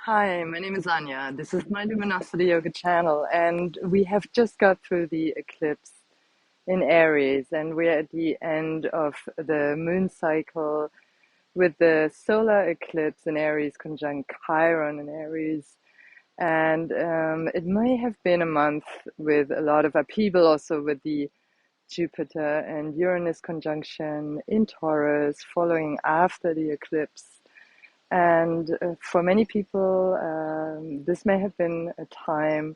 Hi, my name is Anja. This is my Luminosity yoga channel, and we have just got through the eclipse in Aries, and we're at the end of the moon cycle with the solar eclipse in Aries conjunct Chiron in Aries. And it may have been a month with a lot of upheaval, also with the Jupiter and Uranus conjunction in Taurus following after the eclipse. And for many people, this may have been a time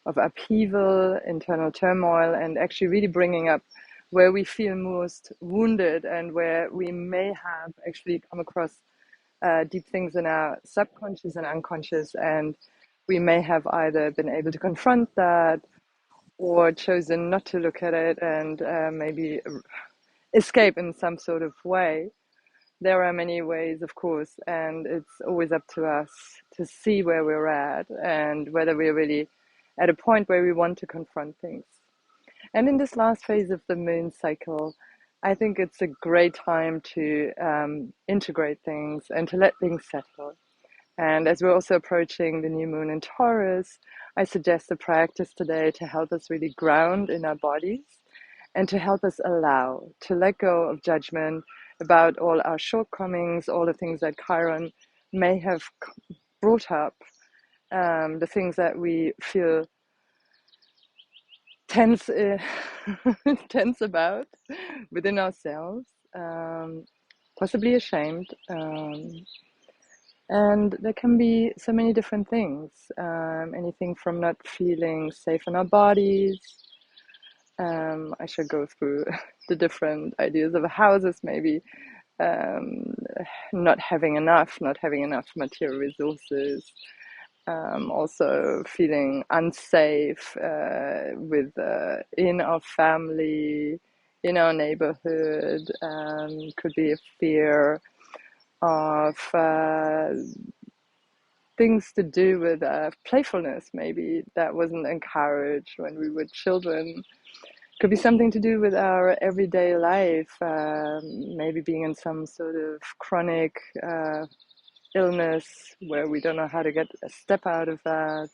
of upheaval, internal turmoil, and actually really bringing up where we feel most wounded and where we may have actually come across deep things in our subconscious and unconscious. And we may have either been able to confront that or chosen not to look at it and maybe escape in some sort of way. There are many ways, of course, and it's always up to us to see where we're at and whether we're really at a point where we want to confront things. And in this last phase of the moon cycle, I think it's a great time to integrate things and to let things settle. And as we're also approaching the new moon in Taurus, I suggest a practice today to help us really ground in our bodies and to help us allow to let go of judgment about all our shortcomings, all the things that Chiron may have brought up, the things that we feel tense, tense about within ourselves, possibly ashamed. And there can be so many different things, anything from not feeling safe in our bodies. I should go through the different ideas of houses, maybe um, not having enough material resources, also feeling unsafe in our family, in our neighborhood. Could be a fear of things to do with playfulness, maybe that wasn't encouraged when we were children. Could be something to do with our everyday life, maybe being in some sort of chronic illness where we don't know how to get a step out of that.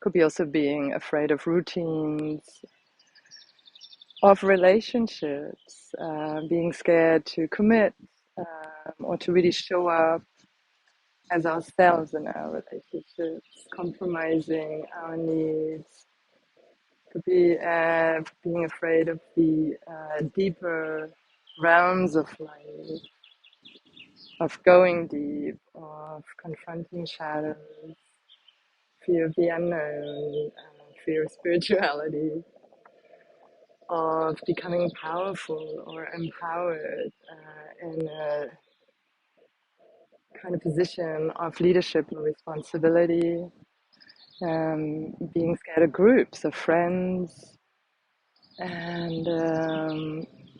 Could be also being afraid of routines, of relationships, being scared to commit or to really show up as ourselves in our relationships, compromising our needs. Could be being afraid of the deeper realms of life, of going deep, of confronting shadows, fear of the unknown, fear of spirituality, of becoming powerful or empowered in a kind of position of leadership and responsibility, being scared of groups, of friends, and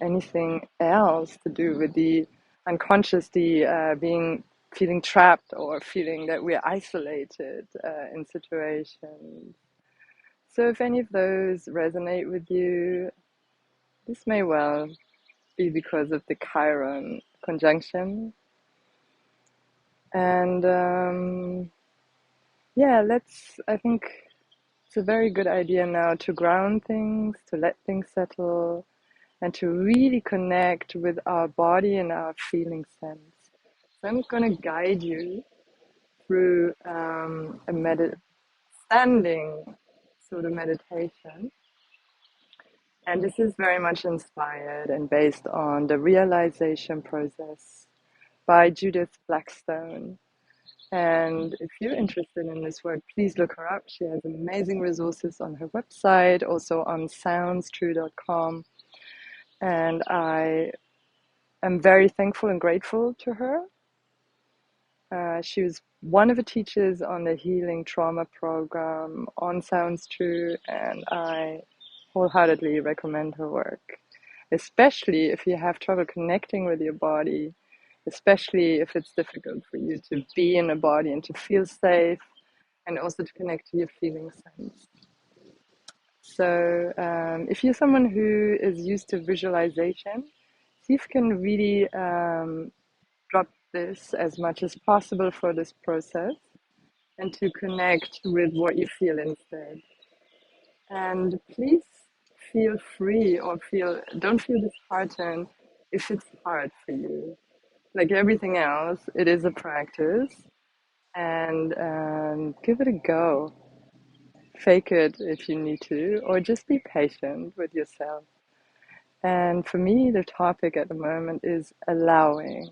anything else to do with the unconscious, the being feeling trapped or feeling that we're isolated in situations. So if any of those resonate with you, this may well be because of the Chiron conjunction. And I think it's a very good idea now to ground things, to let things settle, and to really connect with our body and our feeling sense. So I'm going to guide you through a standing sort of meditation. And this is very much inspired and based on the realization process by Judith Blackstone. And if you're interested in this work, please look her up. She has amazing resources on her website, also on soundstrue.com. And I am very thankful and grateful to her. She was one of the teachers on the Healing Trauma program on Sounds True, and I wholeheartedly recommend her work, especially if you have trouble connecting with your body, especially if it's difficult for you to be in a body and to feel safe, and also to connect to your feeling sense. So if you're someone who is used to visualization, see if you can really drop this as much as possible for this process and to connect with what you feel instead. And please feel free or don't feel disheartened if it's hard for you. Like everything else, it is a practice and give it a go. Fake it if you need to, or just be patient with yourself. And for me, the topic at the moment is allowing.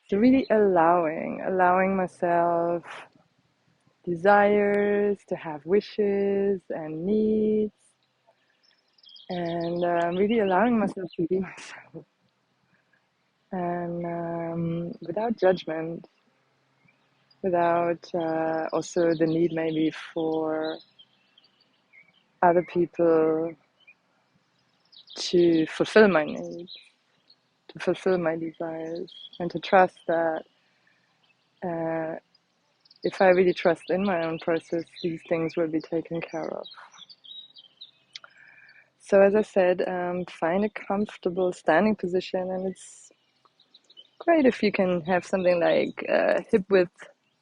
So really allowing myself desires, to have wishes and needs, and really allowing myself to be myself, and without judgment, without also the need maybe for other people to fulfill my needs, to fulfill my desires, and to trust that uh, if I really trust in my own process, these things will be taken care of. So as I said, find a comfortable standing position, and it's great if you can have something like hip width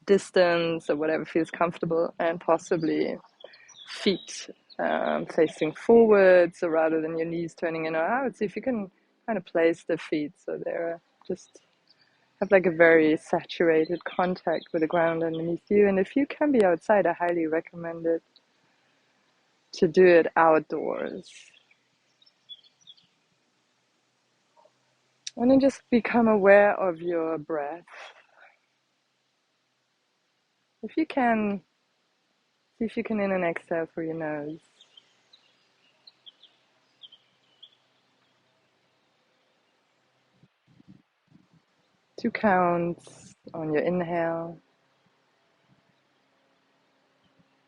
distance or whatever feels comfortable, and possibly feet facing forward, so rather than your knees turning in or out. See if you can kind of place the feet so they're just have like a very saturated contact with the ground underneath you. And if you can be outside, I highly recommend it to do it outdoors. And then just become aware of your breath. If you can, see if you can in and exhale through your nose. 2 counts on your inhale,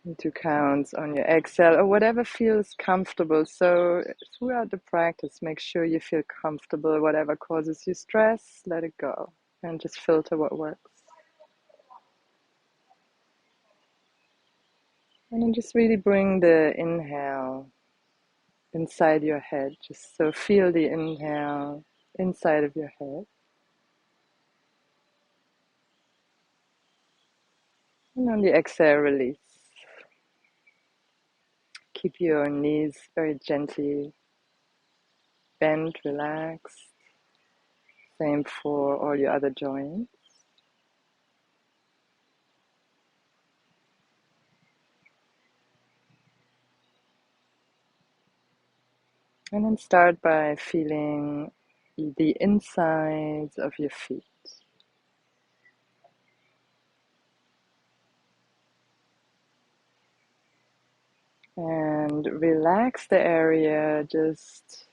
and 2 counts on your exhale, or whatever feels comfortable. So throughout the practice, make sure you feel comfortable. Whatever causes you stress, let it go, and just filter what works. And then just really bring the inhale inside your head. Just so feel the inhale inside of your head. And on the exhale, release. Keep your knees very gently bent, relaxed. Same for all your other joints. And then start by feeling the insides of your feet. And relax the area just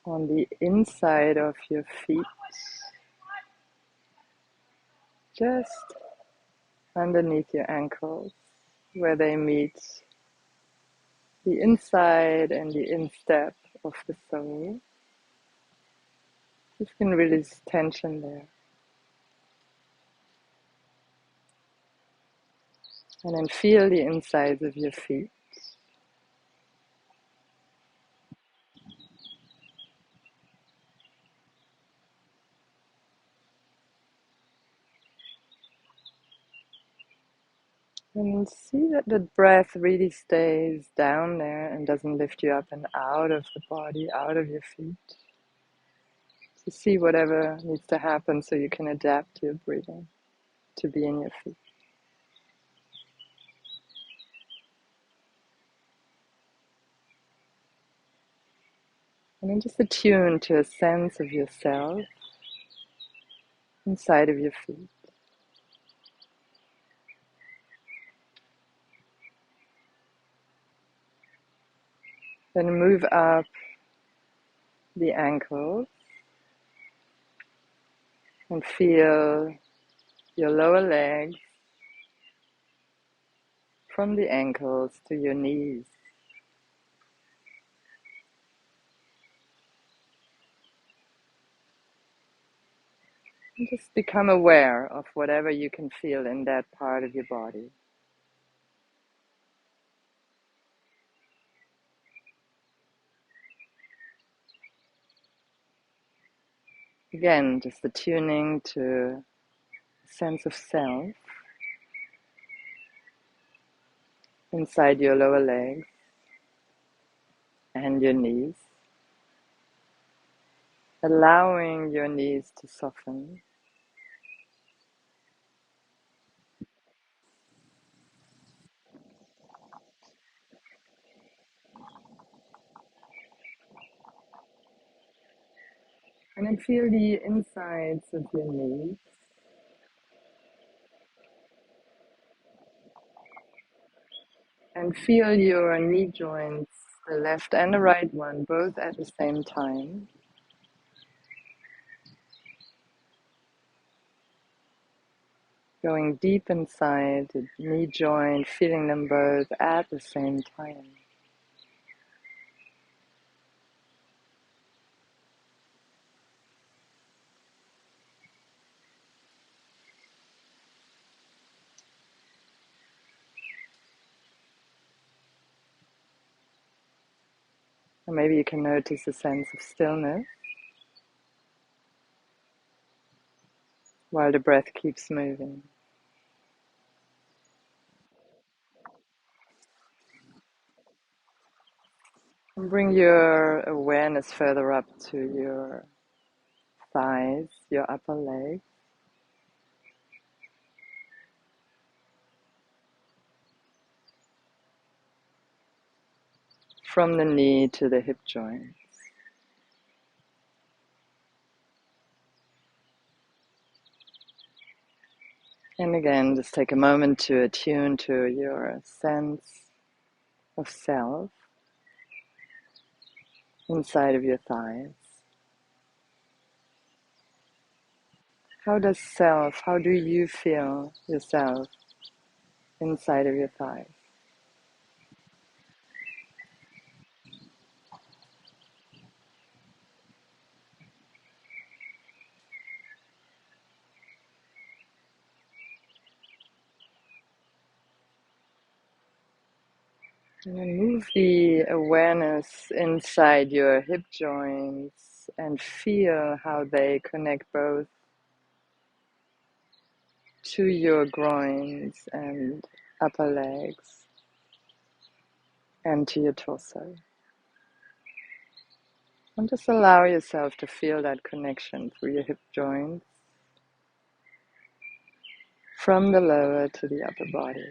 on the inside of your feet, just underneath your ankles, where they meet the inside and the instep of the sole. You can release tension there. And then feel the insides of your feet. And see that the breath really stays down there and doesn't lift you up and out of the body, out of your feet. So see whatever needs to happen so you can adapt your breathing to be in your feet. And then just attune to a sense of yourself inside of your feet. Then move up the ankles and feel your lower legs from the ankles to your knees. And just become aware of whatever you can feel in that part of your body. Again, just attuning to a sense of self inside your lower legs and your knees, allowing your knees to soften. And then feel the insides of your knees. And feel your knee joints, the left and the right one, both at the same time. Going deep inside the knee joint, feeling them both at the same time. And maybe you can notice a sense of stillness while the breath keeps moving. And bring your awareness further up to your thighs, your upper leg. From the knee to the hip joint. And again, just take a moment to attune to your sense of self inside of your thighs. How do you feel yourself inside of your thighs? And then move the awareness inside your hip joints and feel how they connect both to your groins and upper legs and to your torso. And just allow yourself to feel that connection through your hip joints from the lower to the upper body.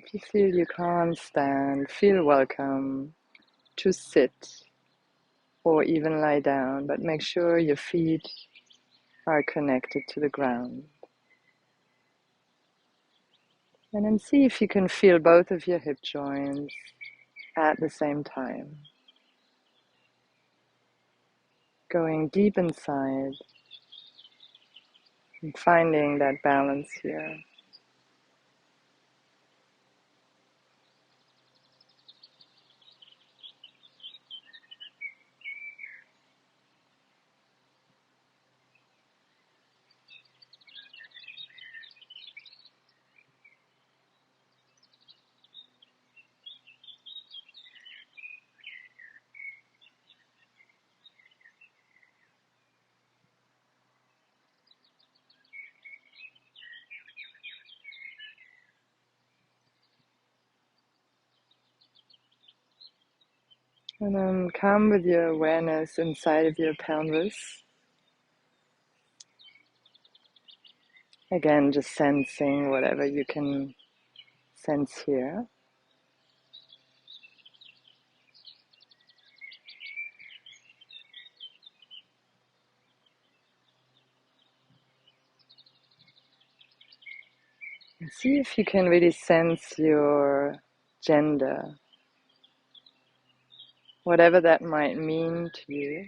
If you feel you can't stand, feel welcome to sit or even lie down, but make sure your feet are connected to the ground. And then see if you can feel both of your hip joints at the same time. Going deep inside and finding that balance here. And then come with your awareness inside of your pelvis. Again, just sensing whatever you can sense here. And see if you can really sense your gender, whatever that might mean to you.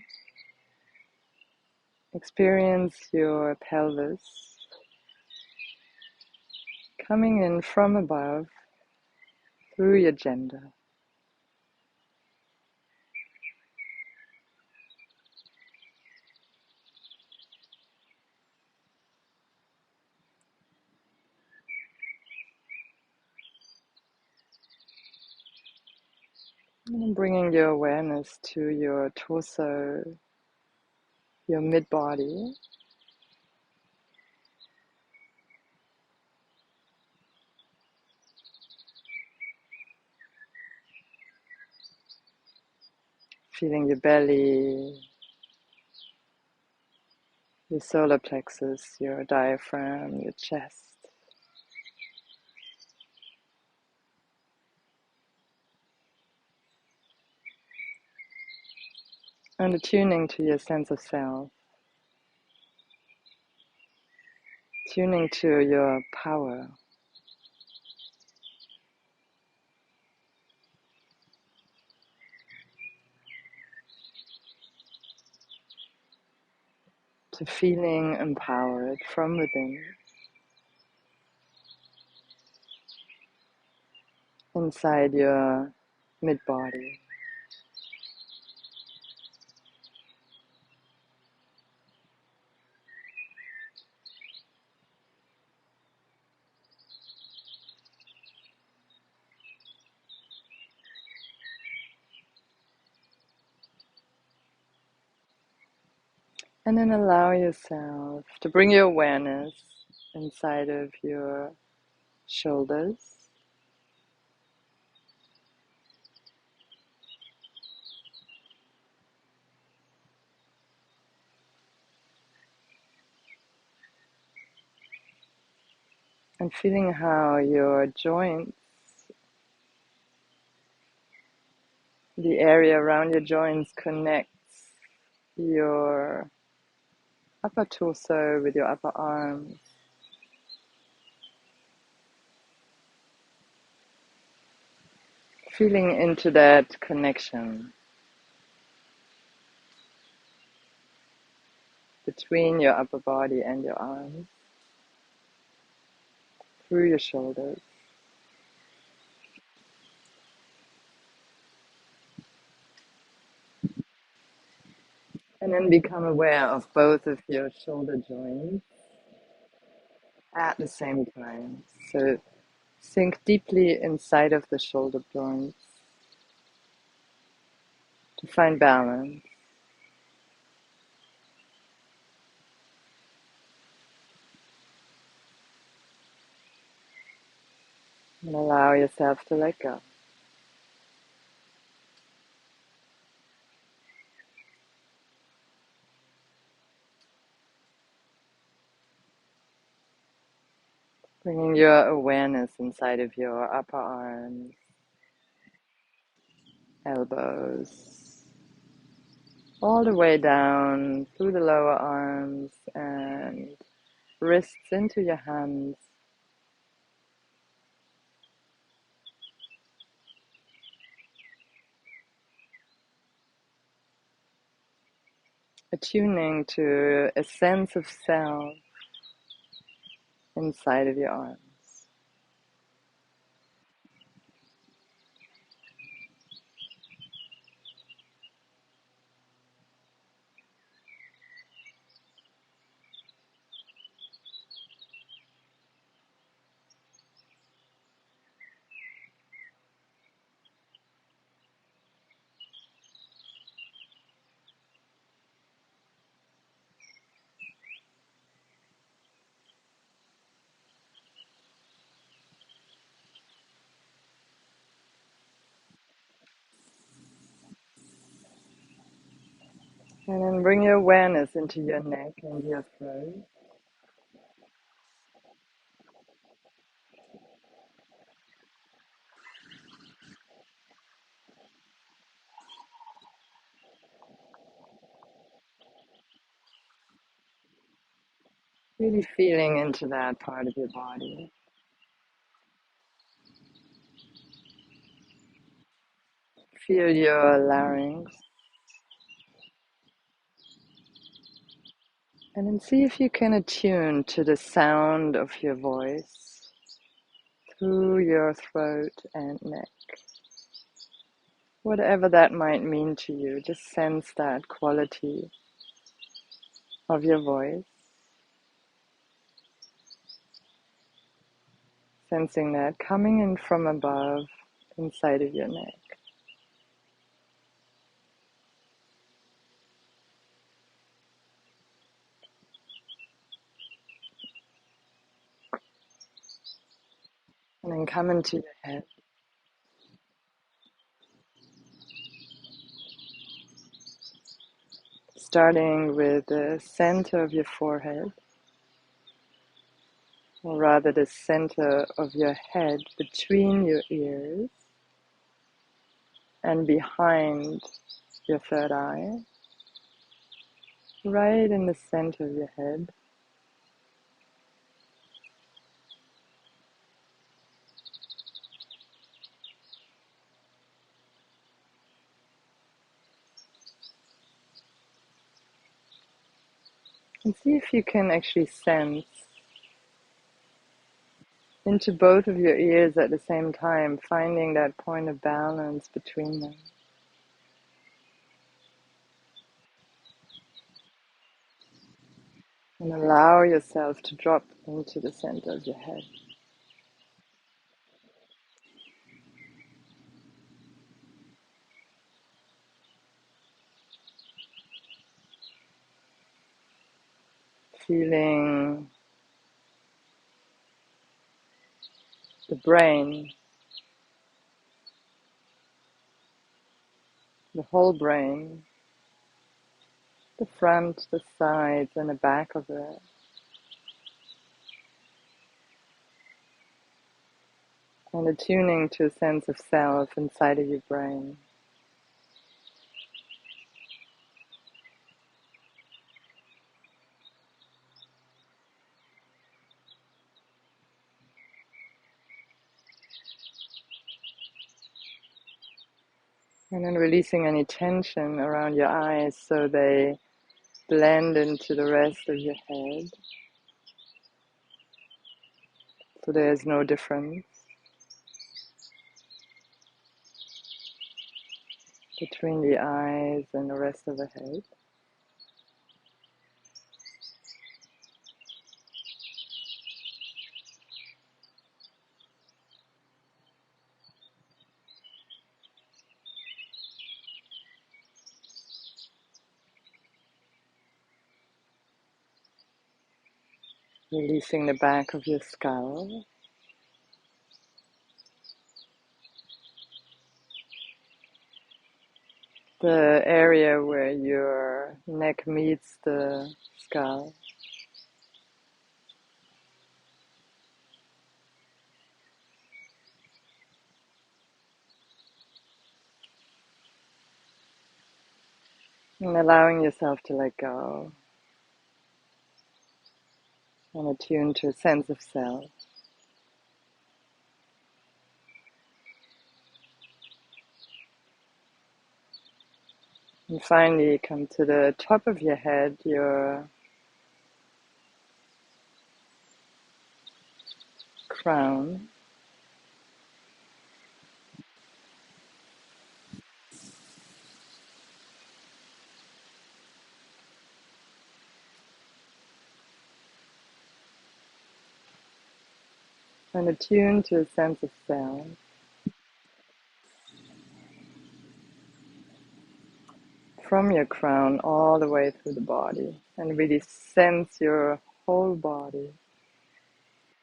Experience your pelvis coming in from above through your gender. And bringing your awareness to your torso, your mid-body. Feeling your belly, your solar plexus, your diaphragm, your chest. And attuning to your sense of self. Tuning to your power. To feeling empowered from within. Inside your mid-body. And then allow yourself to bring your awareness inside of your shoulders. And feeling how your joints, the area around your joints connects your upper torso with your upper arms. Feeling into that connection between your upper body and your arms, through your shoulders. And then become aware of both of your shoulder joints at the same time. So sink deeply inside of the shoulder joints to find balance. And allow yourself to let go. Bringing your awareness inside of your upper arms, elbows, all the way down through the lower arms and wrists into your hands. Attuning to a sense of self inside of your arms. And then bring your awareness into your neck and your throat. Really feeling into that part of your body. Feel your larynx. And then see if you can attune to the sound of your voice through your throat and neck. Whatever that might mean to you, just sense that quality of your voice. Sensing that coming in from above inside of your neck. And come into your head, starting with the center of your forehead, or rather the center of your head between your ears and behind your third eye, right in the center of your head. And see if you can actually sense into both of your ears at the same time, finding that point of balance between them. And allow yourself to drop into the center of your head. Feeling the brain, the whole brain, the front, the sides, and the back of it. And attuning to a sense of self inside of your brain. And then releasing any tension around your eyes so they blend into the rest of your head. So there's no difference between the eyes and the rest of the head. Releasing the back of your skull. The area where your neck meets the skull. And allowing yourself to let go and attune to a sense of self. And finally come to the top of your head, your crown. And attune to a sense of self. From your crown all the way through the body. And really sense your whole body,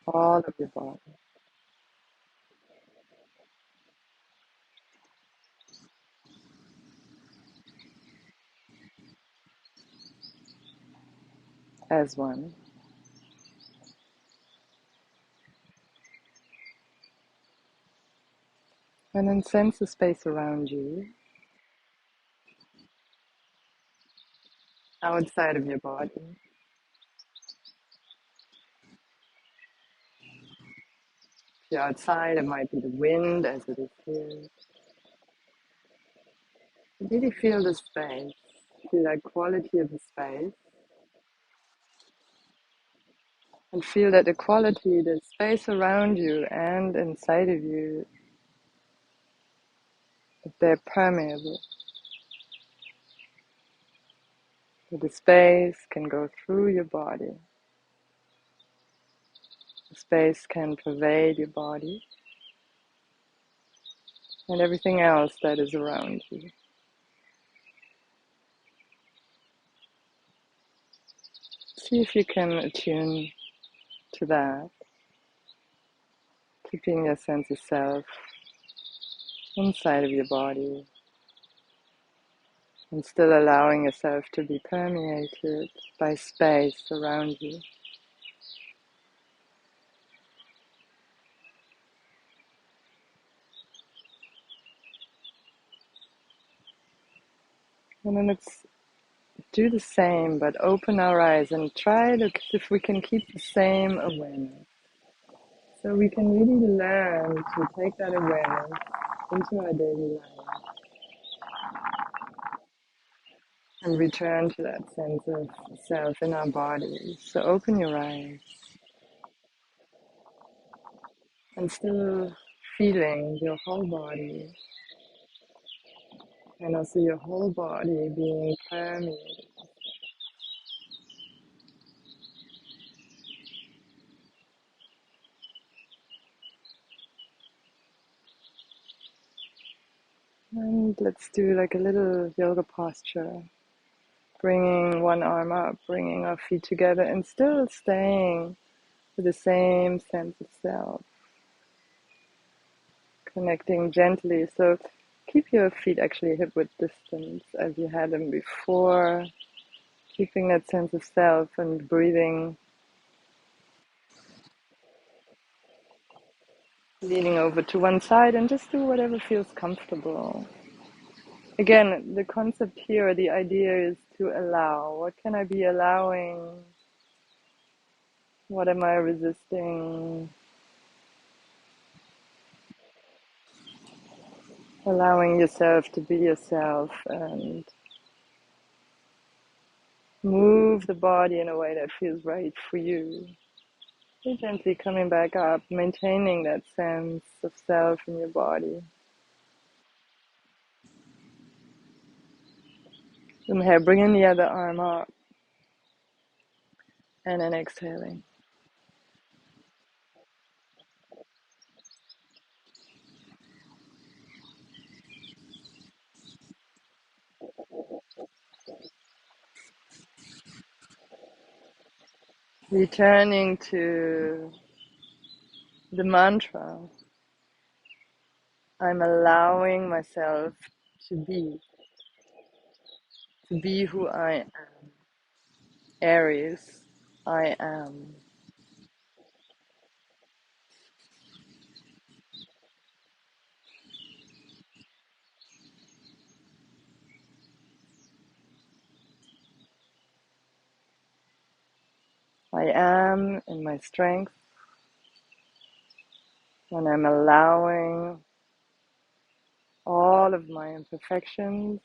all of your body. As one. And then sense the space around you, outside of your body. If you're outside, it might be the wind as it is here. Really feel the space, feel that quality of the space. And feel that the quality, the space around you and inside of you, that they're permeable. That the space can go through your body. The space can pervade your body and everything else that is around you. See if you can attune to that. keeping your sense of self inside of your body and still allowing yourself to be permeated by space around you. And then let's do the same, but open our eyes and try to, if we can keep the same awareness. So we can really learn to take that awareness into our daily life and return to that sense of self in our body. So open your eyes and still feeling your whole body and also your whole body being permeated. And let's do like a little yoga posture, bringing one arm up, bringing our feet together and still staying with the same sense of self, connecting gently. So keep your feet actually hip width distance as you had them before, keeping that sense of self and breathing, leaning over to one side and just do whatever feels comfortable. Again, the concept here, the idea is to allow. What can I be allowing? What am I resisting? Allowing yourself to be yourself and move the body in a way that feels right for you. So gently coming back up, maintaining that sense of self in your body. Inhale, bringing the other arm up and then exhaling. Returning to the mantra, I'm allowing myself to be who I am. Aries, I am. I am in my strength when I'm allowing all of my imperfections,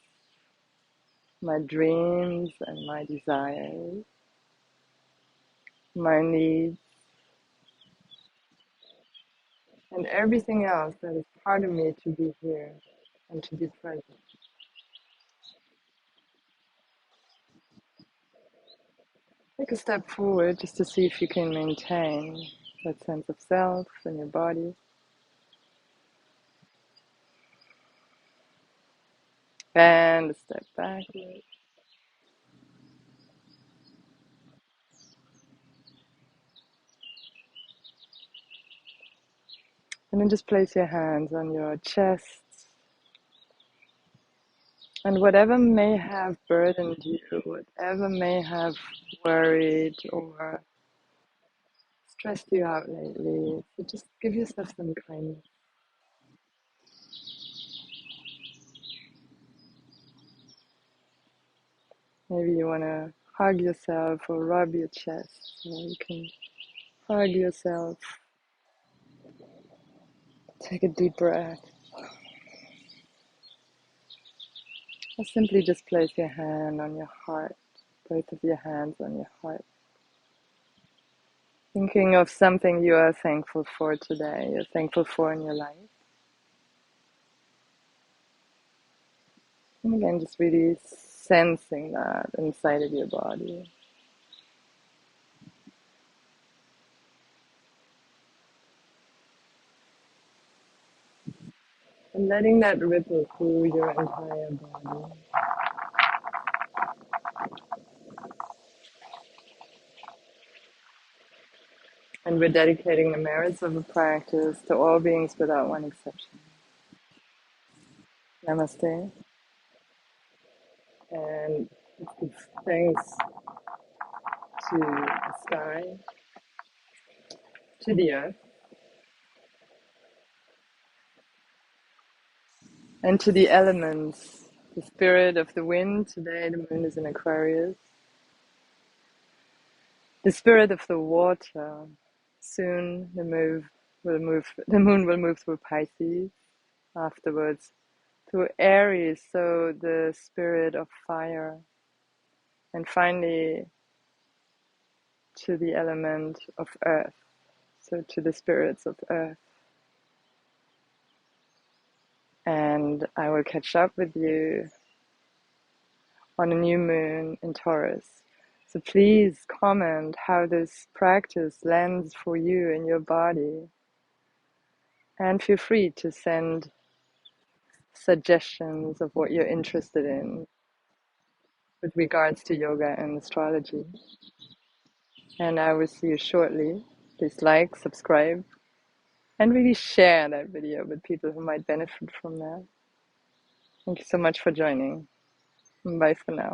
my dreams and my desires, my needs, and everything else that is part of me to be here and to be present. Take a step forward just to see if you can maintain that sense of self in your body. And a step backward. And then just place your hands on your chest. And whatever may have burdened you, whatever may have worried or stressed you out lately, so just give yourself some kindness. Maybe you want to hug yourself or rub your chest, or you can hug yourself. Take a deep breath. Or simply just place your hand on your heart, both of your hands on your heart. Thinking of something you are thankful for today, you're thankful for in your life. And again, just really sensing that inside of your body. And letting that ripple through your entire body. And And we're dedicating the merits of the practice to all beings without one exception. Namaste. And thanks to the sky, to the earth, and to the elements. The spirit of the wind, today the moon is in Aquarius. The spirit of the water, soon the moon will move through Pisces, afterwards through Aries, so the spirit of fire, and finally to the element of earth, so to the spirits of earth. And I will catch up with you on a new moon in Taurus. So please comment how this practice lands for you in your body. And feel free to send suggestions of what you're interested in with regards to yoga and astrology. And I will see you shortly. Please like, subscribe, and really share that video with people who might benefit from that. Thank you so much for joining. Bye for now.